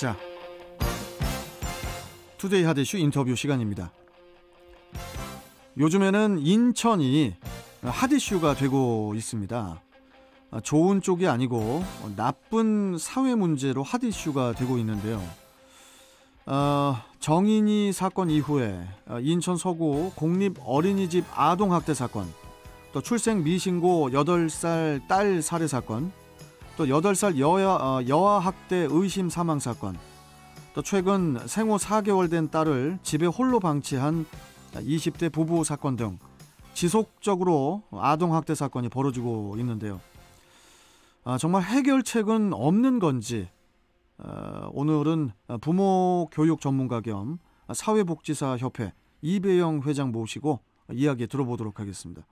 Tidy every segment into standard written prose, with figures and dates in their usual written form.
자, 투데이 핫 이슈 인터뷰 시간입니다. 요즘에는 인천이 핫 이슈가 되고 있습니다. 좋은 쪽이 아니고 나쁜 사회 문제로 핫 이슈가 되고 있는데요. 정인이 사건 이후에 인천 서구 공립 어린이집 아동학대 사건, 또 출생 미신고 8살 딸 살해 사건, 또 8살 여아 학대 의심 사망 사건, 또 최근 생후 4개월 된 딸을 집에 홀로 방치한 20대 부부 사건 등 지속적으로 아동학대 사건이 벌어지고 있는데요. 정말 해결책은 없는 건지 오늘은 부모 교육 전문가 겸 사회복지사 협회 이배영 회장 모시고 이야기 들어보도록 하겠습니다.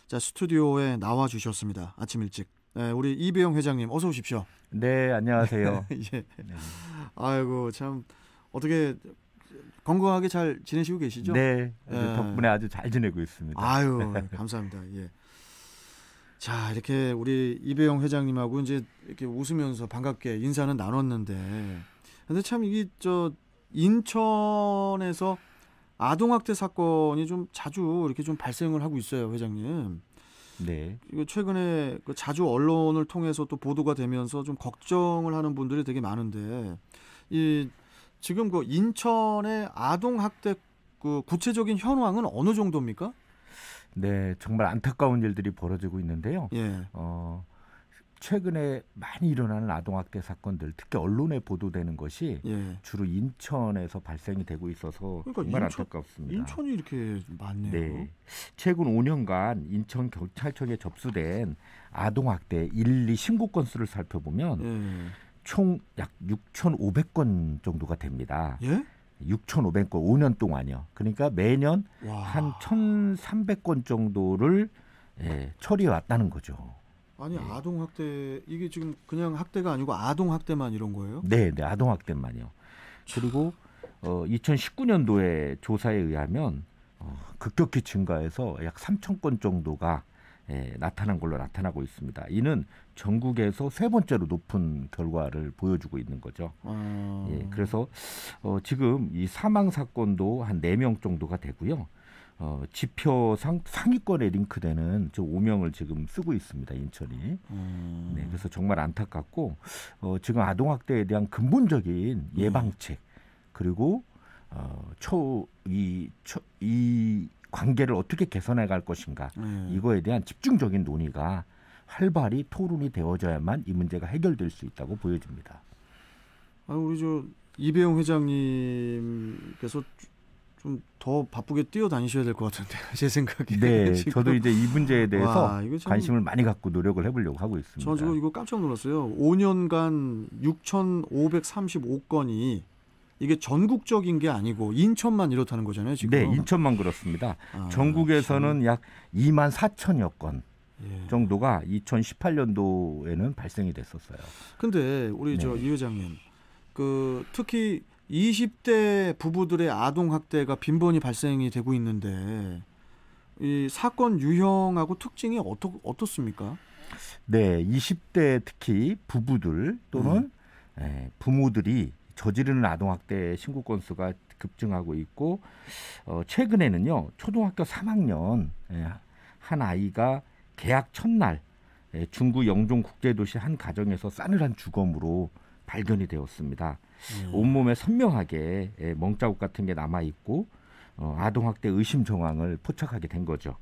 자, 스튜디오에 나와 주셨습니다. 아침 일찍. 네, 우리 이배영 회장님 어서 오십시오. 네, 안녕하세요. 예. 네. 아이고, 참 어떻게 건강하게 잘 지내시고 계시죠? 네, 덕분에 아주 잘 지내고 있습니다. 아유, 감사합니다. 예. 자, 이렇게 우리 이배영 회장님하고 이제 이렇게 웃으면서 반갑게 인사는 나눴는데, 근데 참 이게 인천에서 아동학대 사건이 좀 자주 이렇게 좀 발생을 하고 있어요, 회장님. 네. 이거 최근에 자주 언론을 통해서 또 보도가 되면서 좀 걱정을 하는 분들이 되게 많은데, 지금 그 인천의 아동학대 그 구체적인 현황은 어느 정도입니까? 네, 정말 안타까운 일들이 벌어지고 있는데요. 예. 최근에 많이 일어나는 아동학대 사건들, 특히 언론에 보도되는 것이 주로 인천에서 발생이 되고 있어서 그러니까 정말 안타깝습니다. 인천이 이렇게 많네요. 네, 최근 5년간 인천 경찰청에 접수된 아동학대 112 신고 건수를 살펴보면 총 약 6,500건 정도가 됩니다. 예? 6,500건 5년 동안요. 그러니까 매년 한 1,300건 정도를 처리해 왔다는 거죠. 아니, 아동학대 이게 지금 그냥 학대가 아니고 아동학대만 이런 거예요? 네, 아동학대만요. 그리고 2019년도에 조사에 의하면 급격히 증가해서 약 3,000건 정도가 나타난 걸로 나타나고 있습니다. 이는 전국에서 세 번째로 높은 결과를 보여주고 있는 거죠. 그래서 지금 이 사망 사건도 한 4명 정도가 되고요. 지표상 상위권에 링크되는 저 5명을 지금 쓰고 있습니다, 인천이. 네, 그래서 정말 안타깝고 지금 아동학대에 대한 근본적인 예방책 그리고 이 관계를 어떻게 개선해 갈 것인가 이거에 대한 집중적인 논의가 활발히 토론이 되어져야만 이 문제가 해결될 수 있다고 보여집니다. 우리 이배영 회장님께서 좀 더 바쁘게 뛰어다니셔야 될 것 같은데, 제 생각에. 네, 저도 이제 이 문제에 대해서 관심을 많이 갖고 노력을 해보려고 하고 있습니다. 저 지금 이거 깜짝 놀랐어요. 5년간 6,535건이 이게 전국적인 게 아니고 인천만 이렇다는 거잖아요, 지금. 네, 인천만 그렇습니다. 전국에서는 약 2만 4천여 건 정도가 2018년도에는 발생이 됐었어요. 근데 우리 이 회장님, 특히 20대 부부들의 아동학대가 빈번히 발생이 되고 있는데 이 사건 유형하고 특징이 어떻습니까? 네, 20대 특히 부부들 또는 부모들이 저지르는 아동학대 신고 건수가 급증하고 있고 최근에는요 초등학교 3학년 한 아이가 개학 첫날 중구 영종국제도시 한 가정에서 싸늘한 주검으로 발견이 되었습니다. 온몸에 선명하게 멍자국 같은 게 남아있고 아동학대 의심 정황을 포착하게 된 거죠.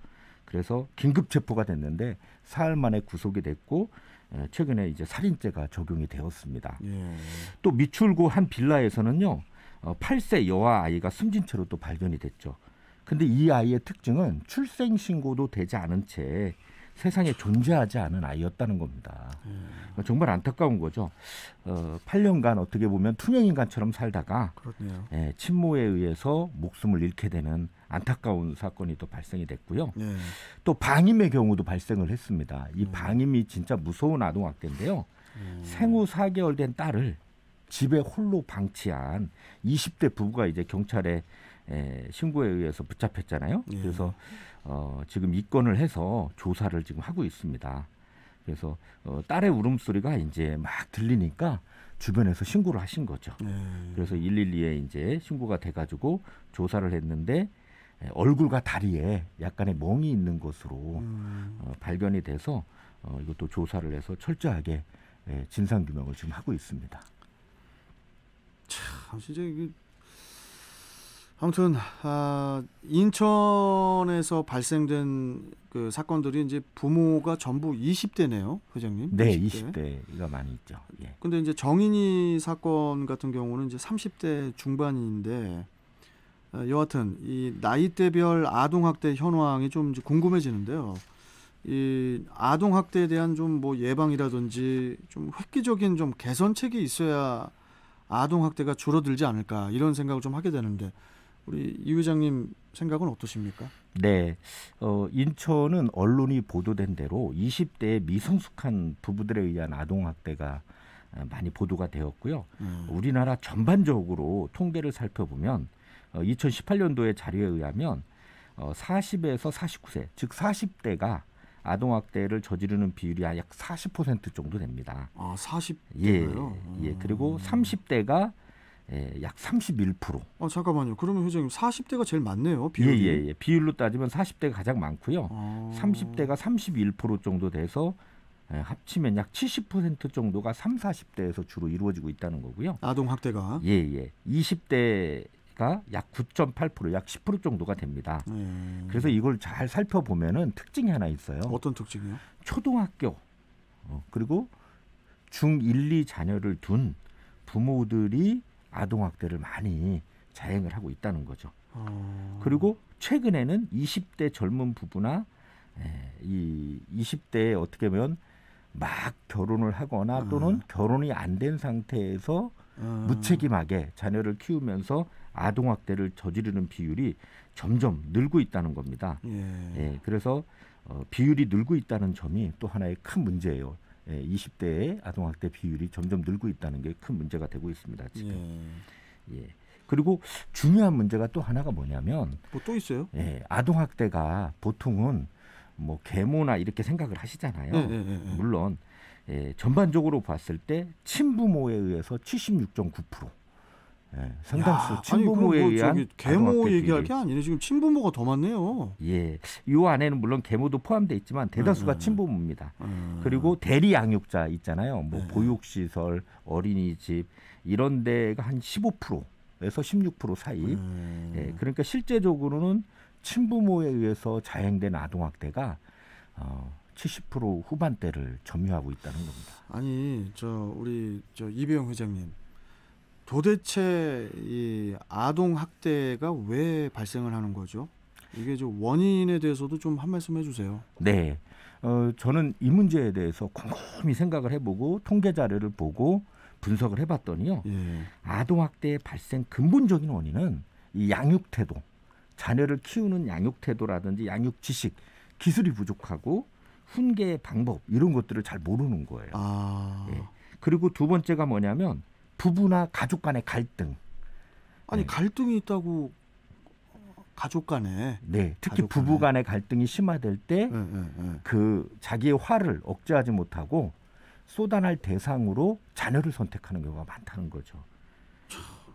그래서 긴급 체포가 됐는데 사흘 만에 구속이 됐고 최근에 이제 살인죄가 적용이 되었습니다. 또 미출구 한 빌라에서는요 8세 여아 아이가 숨진 채로 또 발견이 됐죠. 근데 이 아이의 특징은 출생 신고도 되지 않은 채 세상에 존재하지 않은 아이였다는 겁니다. 정말 안타까운 거죠. 8년간 어떻게 보면 투명인간처럼 살다가 친모에 의해서 목숨을 잃게 되는 안타까운 사건이 또 발생이 됐고요. 또 방임의 경우도 발생을 했습니다. 이 방임이 진짜 무서운 아동학대인데요. 생후 4개월 된 딸을 집에 홀로 방치한 20대 부부가 이제 경찰에 신고에 의해서 붙잡혔잖아요. 그래서 지금 입건을 해서 조사를 지금 하고 있습니다. 그래서 딸의 울음소리가 이제 막 들리니까 주변에서 신고를 하신 거죠. 그래서 112에 이제 신고가 돼가지고 조사를 했는데 얼굴과 다리에 약간의 멍이 있는 것으로 발견이 돼서 이것도 조사를 해서 철저하게 진상 규명을 지금 하고 있습니다. 참 진짜 이게 아무튼 인천에서 발생된 그 사건들이 이제 부모가 전부 20대네요, 회장님. 네, 20대가 많이 있죠. 예. 근데 이제 정인이 사건 같은 경우는 이제 30대 중반인데 여하튼 이 나이대별 아동학대 현황이 좀 이제 궁금해지는데요. 이 아동학대에 대한 좀 뭐 예방이라든지 좀 획기적인 좀 개선책이 있어야 아동학대가 줄어들지 않을까 이런 생각을 좀 하게 되는데 우리 이 회장님 생각은 어떠십니까? 네, 인천은 언론이 보도된 대로 20대의 미성숙한 부부들에 의한 아동학대가 많이 보도가 되었고요. 우리나라 전반적으로 통계를 살펴보면 2018년도의 자료에 의하면 40에서 49세, 즉 40대가 아동학대를 저지르는 비율이 약 40% 정도 됩니다. 40대가요? 예. 그리고 30대가 약 31%. 잠깐만요. 그러면 회장님 40대가 제일 많네요. 비율이. 예. 비율로 따지면 40대가 가장 많고요. 30대가 31% 정도 돼서 합치면 약 70% 정도가 3, 40대에서 주로 이루어지고 있다는 거고요. 아동 학대가. 예. 20대가 약 9.8%, 약 10% 정도가 됩니다. 그래서 이걸 잘 살펴보면은 특징이 하나 있어요. 어떤 특징이요? 초등학교 그리고 중1, 2 자녀를 둔 부모들이 아동학대를 많이 자행을 하고 있다는 거죠. 그리고 최근에는 20대 젊은 부부나 이 20대에 어떻게 보면 막 결혼을 하거나 또는 결혼이 안 된 상태에서 무책임하게 자녀를 키우면서 아동학대를 저지르는 비율이 점점 늘고 있다는 겁니다. 그래서 비율이 늘고 있다는 점이 또 하나의 큰 문제예요. 20대의 아동학대 비율이 점점 늘고 있다는 게 큰 문제가 되고 있습니다. 지금. 그리고 중요한 문제가 또 하나가 뭐냐면 뭐 또 있어요? 아동학대가 보통은 뭐 계모나 이렇게 생각을 하시잖아요. 물론 전반적으로 봤을 때 친부모에 의해서 76.9%. 상당수 친부모에 의한 계모 얘기할 게 아니네. 지금 친부모가 더 많네요. 이 안에는 물론 계모도 포함되어 있지만 대다수가 친부모입니다. 그리고 대리 양육자 있잖아요. 뭐 보육시설, 어린이집 이런 데가 한 15%에서 16% 사이. 그러니까 실제적으로는 친부모에 의해서 자행된 아동학대가 70% 후반대를 점유하고 있다는 겁니다. 아니, 우리 이배영 회장님. 도대체 이 아동 학대가 왜 발생을 하는 거죠? 이게 좀 원인에 대해서도 좀 한 말씀 해주세요. 네, 저는 이 문제에 대해서 곰곰이 생각을 해보고 통계 자료를 보고 분석을 해봤더니요. 아동 학대의 발생 근본적인 원인은 이 양육 태도, 자녀를 키우는 양육 태도라든지 양육 지식, 기술이 부족하고 훈계 방법 이런 것들을 잘 모르는 거예요. 그리고 두 번째가 뭐냐면 부부나 가족 간의 갈등. 아니 갈등이 있다고 가족 간에. 네, 특히 부부 간의 갈등이 심화될 때 그 자기의 화를 억제하지 못하고 쏟아낼 대상으로 자녀를 선택하는 경우가 많다는 거죠.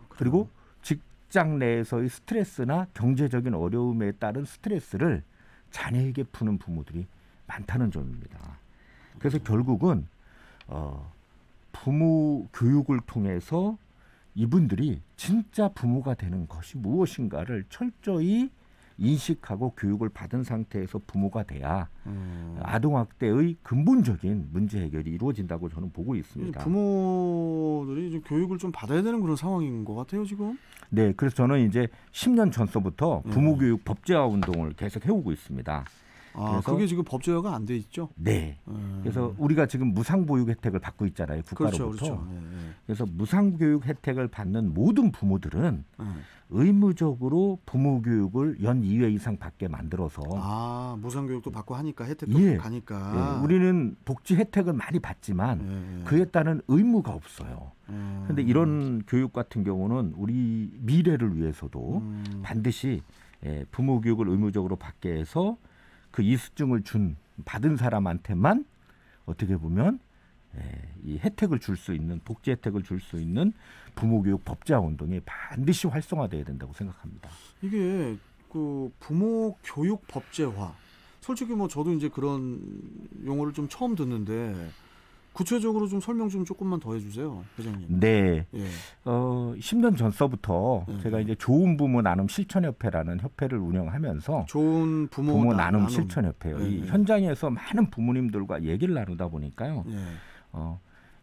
그리고 직장 내에서의 스트레스나 경제적인 어려움에 따른 스트레스를 자녀에게 푸는 부모들이 많다는 점입니다. 그래서 결국은 부모 교육을 통해서 이분들이 진짜 부모가 되는 것이 무엇인가를 철저히 인식하고 교육을 받은 상태에서 부모가 돼야 아동학대의 근본적인 문제 해결이 이루어진다고 저는 보고 있습니다. 부모들이 좀 교육을 좀 받아야 되는 그런 상황인 것 같아요, 지금. 네, 그래서 저는 이제 10년 전서부터 부모교육 법제화 운동을 계속 해오고 있습니다. 그래서 그게 지금 법제화가 안 돼 있죠? 네. 그래서 우리가 지금 무상보육 혜택을 받고 있잖아요. 국가로부터. 그렇죠. 그래서 무상교육 혜택을 받는 모든 부모들은 의무적으로 부모교육을 연 2회 이상 받게 만들어서 무상교육도 받고 하니까 혜택도 가니까. 우리는 복지 혜택은 많이 받지만 그에 따른 의무가 없어요. 그런데 이런 교육 같은 경우는 우리 미래를 위해서도 반드시 부모교육을 의무적으로 받게 해서 그 이수증을 받은 사람한테만 어떻게 보면 이 혜택을 줄 수 있는 복지 혜택을 줄 수 있는 부모교육 법제화 운동이 반드시 활성화돼야 된다고 생각합니다. 이게 그 부모 교육 법제화. 솔직히 뭐 저도 이제 그런 용어를 좀 처음 듣는데 구체적으로 좀 설명 좀 조금만 더 해주세요, 회장님. 네. 예. 10년 전서부터 제가 이제 좋은 부모 나눔 실천협회라는 협회를 운영하면서 좋은 부모 나눔 실천협회요. 예, 이 현장에서 많은 부모님들과 얘기를 나누다 보니까요. 예.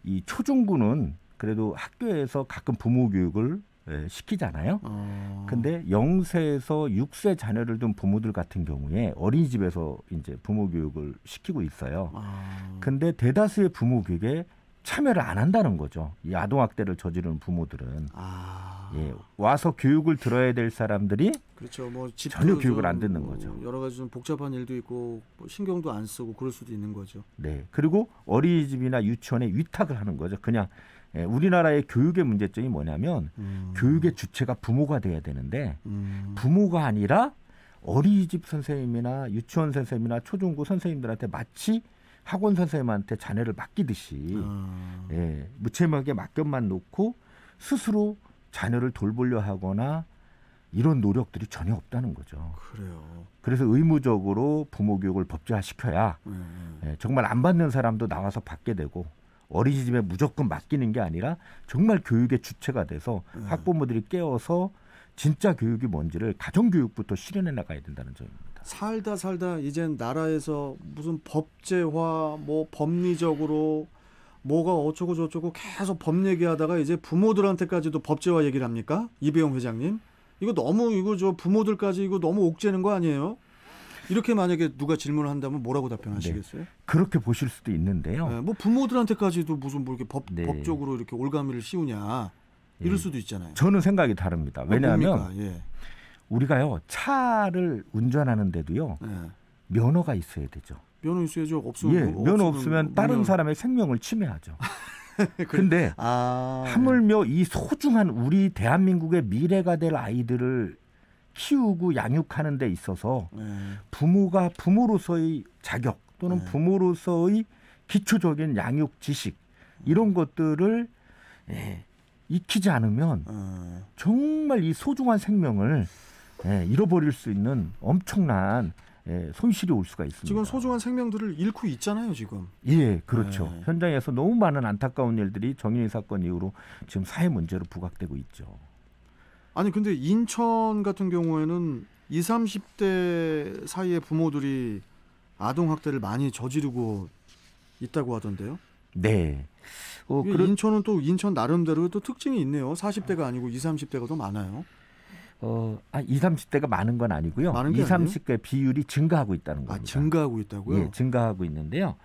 이 초중고는 그래도 학교에서 가끔 부모 교육을 시키잖아요. 근데 0세에서 6세 자녀를 둔 부모들 같은 경우에 어린이집에서 이제 부모 교육을 시키고 있어요. 근데 대다수의 부모 교육에 참여를 안 한다는 거죠. 이 아동학대를 저지르는 부모들은. 예, 와서 교육을 들어야 될 사람들이 그렇죠. 뭐 전혀 교육을 안 듣는 거죠. 여러 가지 좀 복잡한 일도 있고 뭐 신경도 안 쓰고 그럴 수도 있는 거죠. 네. 그리고 어린이집이나 유치원에 위탁을 하는 거죠. 그냥 우리나라의 교육의 문제점이 뭐냐면 교육의 주체가 부모가 돼야 되는데 부모가 아니라 어린이집 선생님이나 유치원 선생님이나 초중고 선생님들한테 마치 학원 선생님한테 자녀를 맡기듯이 무책임하게 맡겨만 놓고 스스로 자녀를 돌보려 하거나 이런 노력들이 전혀 없다는 거죠. 그래요. 그래서 의무적으로 부모 교육을 법제화시켜야 정말 안 받는 사람도 나와서 받게 되고 어린이집에 무조건 맡기는 게 아니라 정말 교육의 주체가 돼서 학부모들이 깨어서 진짜 교육이 뭔지를 가정교육부터 실현해 나가야 된다는 점입니다. 살다 이젠 나라에서 무슨 법제화 뭐 법리적으로 뭐가 어쩌고 저쩌고 계속 법 얘기하다가 이제 부모들한테까지도 법제화 얘기를 합니까? 이배용 회장님. 이거 저 부모들까지 이거 너무 옥죄는 거 아니에요? 이렇게 만약에 누가 질문을 한다면 뭐라고 답변하시겠어요? 네, 그렇게 보실 수도 있는데요. 네, 뭐 부모들한테까지도 무슨 뭐 이렇게 법적으로 이렇게 올가미를 씌우냐 이럴 수도 있잖아요. 저는 생각이 다릅니다. 왜냐하면 예. 우리가요 차를 운전하는데도요 면허가 있어야 되죠. 면허 있어야죠. 없으면 면허 없으면 다른 사람의 생명을 침해하죠. 근데 하물며 이 소중한 우리 대한민국의 미래가 될 아이들을 키우고 양육하는 데 있어서 부모가 부모로서의 자격 또는 부모로서의 기초적인 양육 지식 이런 것들을 익히지 않으면 정말 이 소중한 생명을 잃어버릴 수 있는 엄청난 손실이 올 수가 있습니다. 지금 소중한 생명들을 잃고 있잖아요, 지금. 예, 그렇죠. 현장에서 너무 많은 안타까운 일들이 정인이 사건 이후로 지금 사회 문제로 부각되고 있죠. 아니 근데 인천 같은 경우에는 20, 30대 사이의 부모들이 아동학대를 많이 저지르고 있다고 하던데요. 네. 인천은 또 인천 나름대로 또 특징이 있네요. 40대가 아니고 20, 30대가 더 많아요. 20, 30대가 많은 건 아니고요. 20, 30대 비율이 증가하고 있다는 겁니다. 증가하고 있다고요? 예, 증가하고 있는데요.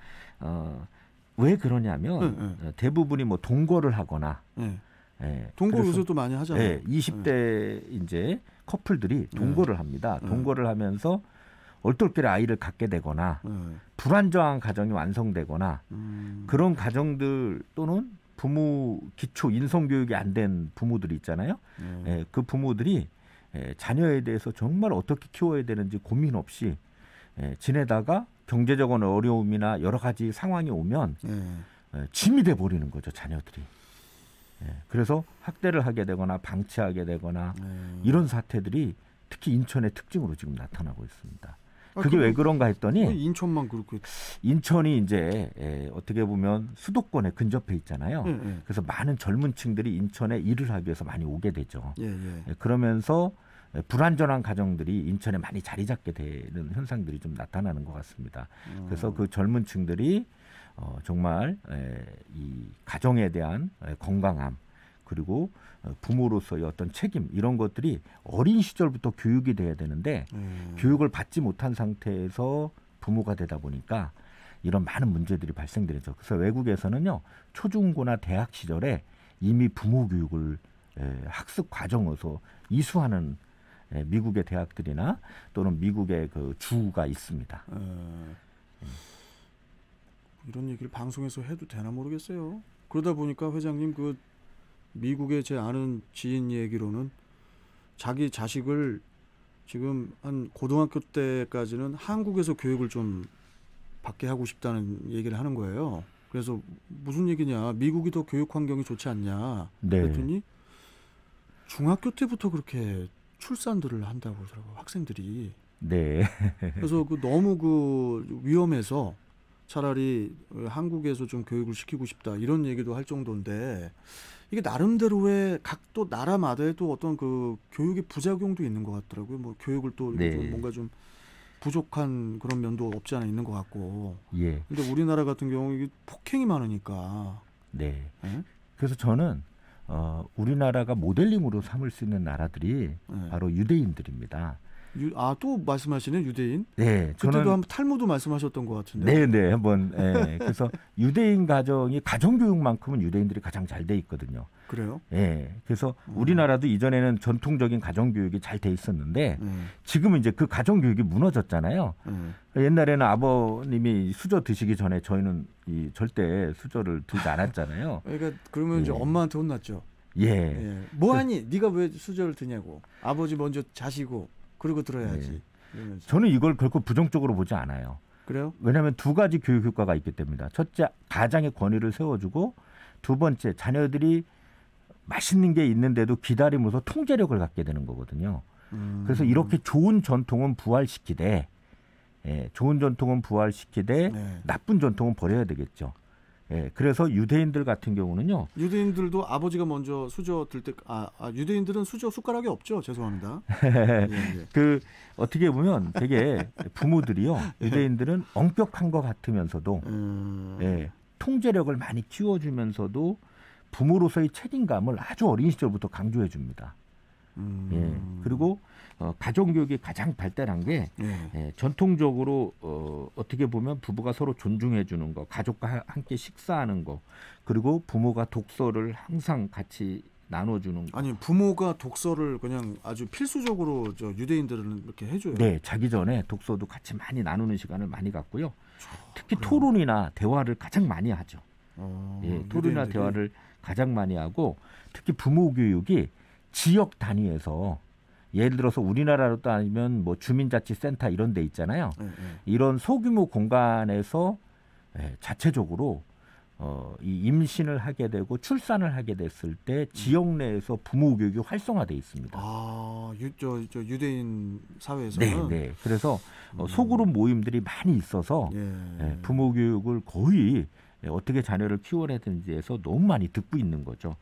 왜 그러냐면 대부분이 뭐 동거를 하거나 동거 요새 또 많이 하잖아요. 20대 이제 커플들이 동거를 합니다. 동거를 하면서 얼떨결에 아이를 갖게 되거나 불안정한 가정이 완성되거나 그런 가정들 또는 부모 기초 인성교육이 안 된 부모들이 있잖아요. 그 부모들이 자녀에 대해서 정말 어떻게 키워야 되는지 고민 없이 지내다가 경제적인 어려움이나 여러 가지 상황이 오면 짐이 돼 버리는 거죠, 자녀들이. 그래서 학대를 하게 되거나 방치하게 되거나 이런 사태들이 특히 인천의 특징으로 지금 나타나고 있습니다. 그게 왜 그런가 했더니 인천만 그렇게 인천이 이제 어떻게 보면 수도권에 근접해 있잖아요. 그래서 많은 젊은 층들이 인천에 일을 하기 위해서 많이 오게 되죠. 그러면서 불안전한 가정들이 인천에 많이 자리 잡게 되는 현상들이 좀 나타나는 것 같습니다. 그래서 그 젊은 층들이 정말 이 가정에 대한 건강함 그리고 부모로서의 어떤 책임 이런 것들이 어린 시절부터 교육이 돼야 되는데 교육을 받지 못한 상태에서 부모가 되다 보니까 이런 많은 문제들이 발생되죠. 그래서 외국에서는요 초중고나 대학 시절에 이미 부모 교육을 학습 과정에서 이수하는 미국의 대학들이나 또는 미국의 그 주가 있습니다. 이런 얘기를 방송에서 해도 되나 모르겠어요. 그러다 보니까 회장님 그 미국의 제 아는 지인 얘기로는 자기 자식을 지금 한 고등학교 때까지는 한국에서 교육을 좀 받게 하고 싶다는 얘기를 하는 거예요. 그래서 무슨 얘기냐? 미국이 더 교육 환경이 좋지 않냐? 네. 그랬더니 중학교 때부터 그렇게 출산들을 한다고 그러더라고요. 학생들이. 네. 그래서 너무 위험해서 차라리 한국에서 좀 교육을 시키고 싶다 이런 얘기도 할 정도인데 이게 나름대로의 각 또 나라마다의 또 어떤 교육의 부작용도 있는 것 같더라고요. 뭐 교육을 또 네. 좀 뭔가 좀 부족한 그런 면도 없지 않아 있는 것 같고. 예. 근데 우리나라 같은 경우 이게 폭행이 많으니까. 네. 네? 그래서 저는 우리나라가 모델링으로 삼을 수 있는 나라들이 네. 바로 유대인들입니다. 또 말씀하시네 유대인? 네, 그때도 한번 탈무드 말씀하셨던 것 같은데. 네, 네, 한번. 네. 그래서 유대인 가정이 가정교육만큼은 유대인들이 가장 잘 돼 있거든요. 그래요? 네, 그래서 우리나라도 이전에는 전통적인 가정교육이 잘 돼 있었는데 지금은 이제 그 가정교육이 무너졌잖아요. 옛날에는 아버님이 수저 드시기 전에 저희는 절대 수저를 들지 않았잖아요. 그러니까 그러면 이제 엄마한테 혼났죠. 예. 뭐하니? 네가 왜 수저를 드냐고. 아버지 먼저 자시고 그러고 들어야지. 저는 이걸 결코 부정적으로 보지 않아요. 그래요? 왜냐하면 두 가지 교육 효과가 있기 때문이다. 첫째, 가장의 권위를 세워주고 두 번째, 자녀들이 맛있는 게 있는데도 기다리면서 통제력을 갖게 되는 거거든요. 그래서 이렇게 좋은 전통은 부활시키되 좋은 전통은 부활시키되 나쁜 전통은 버려야 되겠죠. 그래서 유대인들 같은 경우는요. 유대인들도 아버지가 먼저 수저 들 때 유대인들은 수저 숟가락이 없죠. 죄송합니다. 예. 어떻게 보면 되게 부모들이요. 유대인들은 엄격한 것 같으면서도 통제력을 많이 키워주면서도 부모로서의 책임감을 아주 어린 시절부터 강조해 줍니다. 그리고 가정교육이 가장 발달한 게 전통적으로 어떻게 보면 부부가 서로 존중해 주는 거, 가족과 함께 식사하는 거, 그리고 부모가 독서를 항상 같이 나눠주는 거. 아니 부모가 독서를 그냥 아주 필수적으로 유대인들은 이렇게 해줘요. 네, 자기 전에 독서도 같이 많이 나누는 시간을 많이 갖고요. 특히 토론이나 대화를 가장 많이 하죠. 토론이나 대화를 가장 많이 하고 특히 부모 교육이 지역 단위에서 예를 들어서 우리나라로 따지면 뭐 주민자치센터 이런 데 있잖아요. 이런 소규모 공간에서 자체적으로 이 임신을 하게 되고 출산을 하게 됐을 때 지역 내에서 부모 교육이 활성화돼 있습니다. 유대인 사회에서는. 네. 그래서 소그룹 모임들이 많이 있어서 부모 교육을 거의 어떻게 자녀를 키워야 되는지에서 너무 많이 듣고 있는 거죠.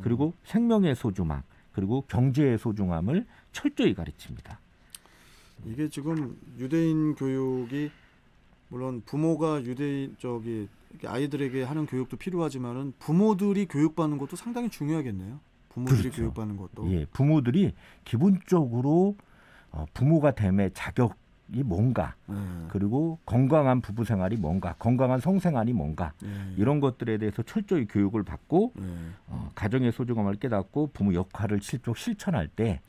그리고 생명의 소중함, 그리고 경제의 소중함을 철저히 가르칩니다. 이게 지금 유대인 교육이 물론 부모가 유대인 아이들에게 하는 교육도 필요하지만은 부모들이 교육받는 것도 상당히 중요하겠네요. 부모들이 그렇죠. 교육받는 것도. 부모들이 기본적으로 부모가 됨의 자격이 뭔가, 그리고 건강한 부부 생활이 뭔가, 건강한 성생활이 뭔가, 이런 것들에 대해서 철저히 교육을 받고 가정의 소중함을 깨닫고 부모 역할을 실천할 때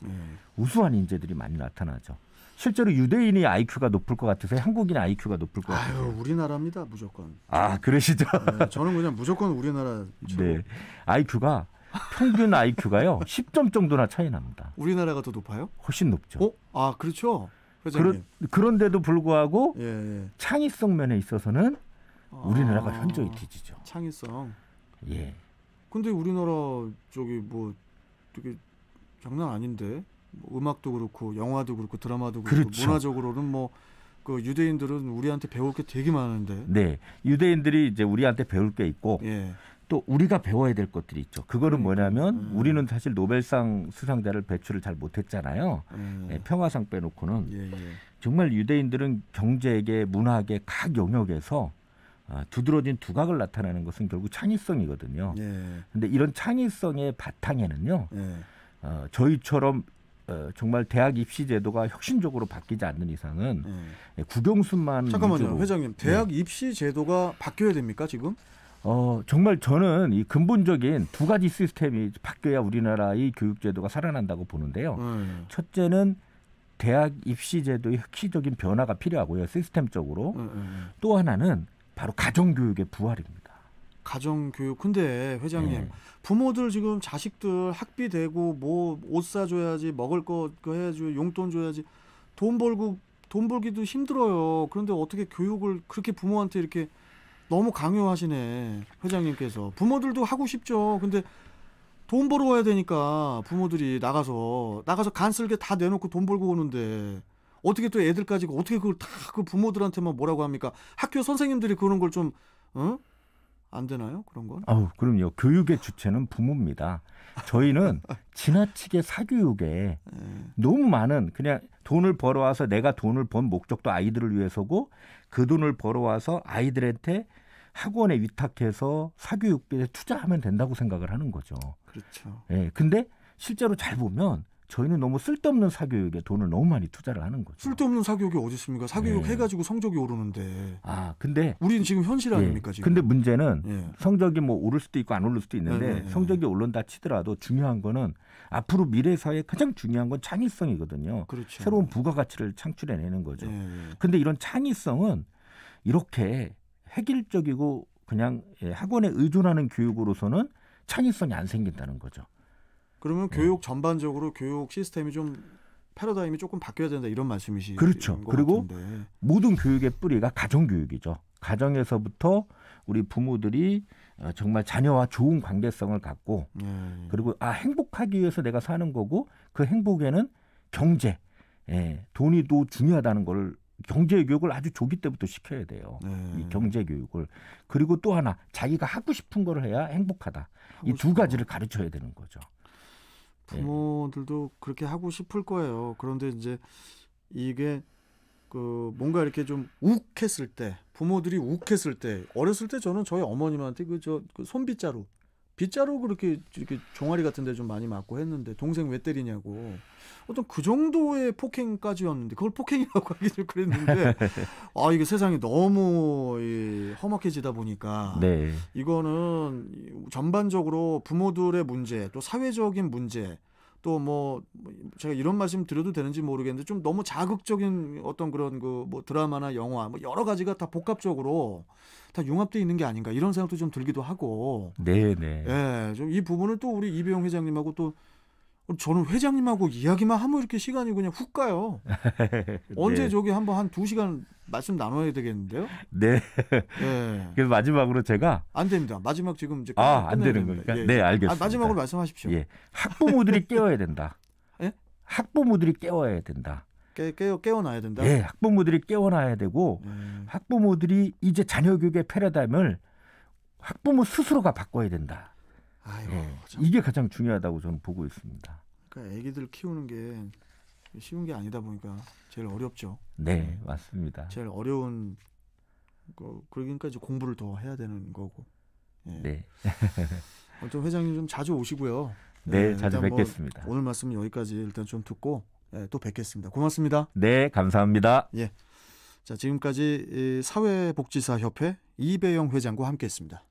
우수한 인재들이 많이 나타나죠. 실제로 유대인이 IQ가 높을 것 같으세요? 한국인의 IQ가 높을 것 같으세요? 우리나라입니다, 무조건. 그러시죠? 저는 그냥 무조건 우리나라. 네, IQ가 평균 IQ가요 10점 정도나 차이 납니다. 우리나라가 더 높아요? 훨씬 높죠. 그렇죠. 회장님. 그런데도 불구하고 창의성 면에 있어서는 우리나라가 현저히 뒤지죠. 창의성. 예. 근데 우리나라 뭐 되게 장난 아닌데. 음악도 그렇고 영화도 그렇고 드라마도 그렇고 그렇죠. 문화적으로는 유대인들은 우리한테 배울 게 되게 많은데. 네, 유대인들이 이제 우리한테 배울 게 있고 또 우리가 배워야 될 것들이 있죠. 그거는 뭐냐면 우리는 사실 노벨상 수상자를 배출을 잘 못했잖아요. 평화상 빼놓고는 정말 유대인들은 경제계, 문학의 각 영역에서 두드러진 두각을 나타내는 것은 결국 창의성이거든요. 그런데 이런 창의성의 바탕에는요, 저희처럼 정말 대학 입시 제도가 혁신적으로 바뀌지 않는 이상은 국영수만 잠깐만요, 위주로. 회장님. 대학 입시 제도가 바뀌어야 됩니까 지금? 정말 저는 이 근본적인 두 가지 시스템이 바뀌어야 우리나라의 교육 제도가 살아난다고 보는데요. 첫째는 대학 입시 제도의 혁신적인 변화가 필요하고요, 시스템적으로. 또 하나는 바로 가정교육의 부활입니다. 가정교육. 근데 회장님, 부모들 지금 자식들 학비 대고 뭐 옷 사줘야지, 먹을 거 해야지, 용돈 줘야지, 돈 벌고 돈 벌기도 힘들어요. 그런데 어떻게 교육을 그렇게 부모한테 이렇게 너무 강요하시네, 회장님께서. 부모들도 하고 싶죠. 근데 돈 벌어와야 되니까 부모들이 나가서 간 쓸게 다 내놓고 돈 벌고 오는데 어떻게 또 애들까지 어떻게 그걸 다 그 부모들한테만 뭐라고 합니까? 학교 선생님들이 그런 걸 좀 안 되나요? 그런 건? 그럼요. 교육의 주체는 부모입니다. 저희는 지나치게 사교육에 너무 많은 그냥 돈을 벌어와서 내가 돈을 번 목적도 아이들을 위해서고 그 돈을 벌어와서 아이들한테 학원에 위탁해서 사교육비에 투자하면 된다고 생각을 하는 거죠. 그렇죠. 예, 근데 실제로 잘 보면 저희는 너무 쓸데없는 사교육에 돈을 너무 많이 투자를 하는 거죠. 쓸데없는 사교육이 어디 있습니까? 사교육 해가지고 성적이 오르는데. 근데 우리는 지금 현실 아닙니까? 지금. 근데 문제는 성적이 뭐 오를 수도 있고 안 오를 수도 있는데 성적이 오른다 치더라도 중요한 거는 앞으로 미래 사회에 가장 중요한 건 창의성이거든요. 그렇죠. 새로운 부가가치를 창출해내는 거죠. 근데 이런 창의성은 이렇게 획일적이고 그냥 학원에 의존하는 교육으로서는 창의성이 안 생긴다는 거죠. 그러면 교육 전반적으로 교육 시스템이 좀 패러다임이 조금 바뀌어야 된다 이런 말씀이시죠? 그렇죠. 그리고 모든 교육의 뿌리가 가정교육이죠. 가정에서부터 우리 부모들이 정말 자녀와 좋은 관계성을 갖고 그리고 행복하기 위해서 내가 사는 거고 그 행복에는 경제, 돈이 또 중요하다는 걸 경제 교육을 아주 조기 때부터 시켜야 돼요. 이 경제 교육을. 그리고 또 하나 자기가 하고 싶은 걸 해야 행복하다. 이 두 가지를 가르쳐야 되는 거죠. 부모들도 그렇게 하고 싶을 거예요. 그런데 이제 이게 그 뭔가 이렇게 좀 욱했을 때, 부모들이 욱했을 때, 어렸을 때 저는 저희 어머님한테 그 손빗자루, 빗자루 그렇게 이렇게 종아리 같은 데 좀 많이 맞고 했는데 동생 왜 때리냐고. 어떤 그 정도의 폭행까지였는데 그걸 폭행이라고 하기 좀 그랬는데 이게 세상이 너무 험악해지다 보니까 이거는 전반적으로 부모들의 문제 또 사회적인 문제 또 뭐 제가 이런 말씀 드려도 되는지 모르겠는데 좀 너무 자극적인 어떤 그런 그 뭐 드라마나 영화 뭐 여러 가지가 다 복합적으로 다 융합되어 있는 게 아닌가 이런 생각도 좀 들기도 하고 좀 이 부분을 또 우리 이배용 회장님하고 또 저는 회장님하고 이야기만 하면 이렇게 시간이 그냥 훅 가요. 언제 저기 한번 한 2시간 말씀 나눠야 되겠는데요? 그래서 마지막으로 제가 안 됩니다. 마지막 지금 이제 안 되는 거니까. 알겠습니다. 마지막으로 말씀하십시오. 학부모들이 깨워야 된다. 예? 학부모들이 깨워야 된다. 깨워놔야 된다. 학부모들이 깨워놔야 되고 학부모들이 이제 자녀 교육의 패러다임을 학부모 스스로가 바꿔야 된다. 이게 가장 중요하다고 저는 보고 있습니다. 그러니까 아기들 키우는 게 쉬운 게 아니다 보니까 제일 어렵죠. 맞습니다. 제일 어려운 거 그러니까 이제 공부를 더 해야 되는 거고. 아무튼 회장님 좀 자주 오시고요. 자주 뵙겠습니다. 오늘 말씀 여기까지 일단 좀 듣고 또 뵙겠습니다. 고맙습니다. 감사합니다. 자, 지금까지 사회복지사 협회 이배영 회장과 함께했습니다.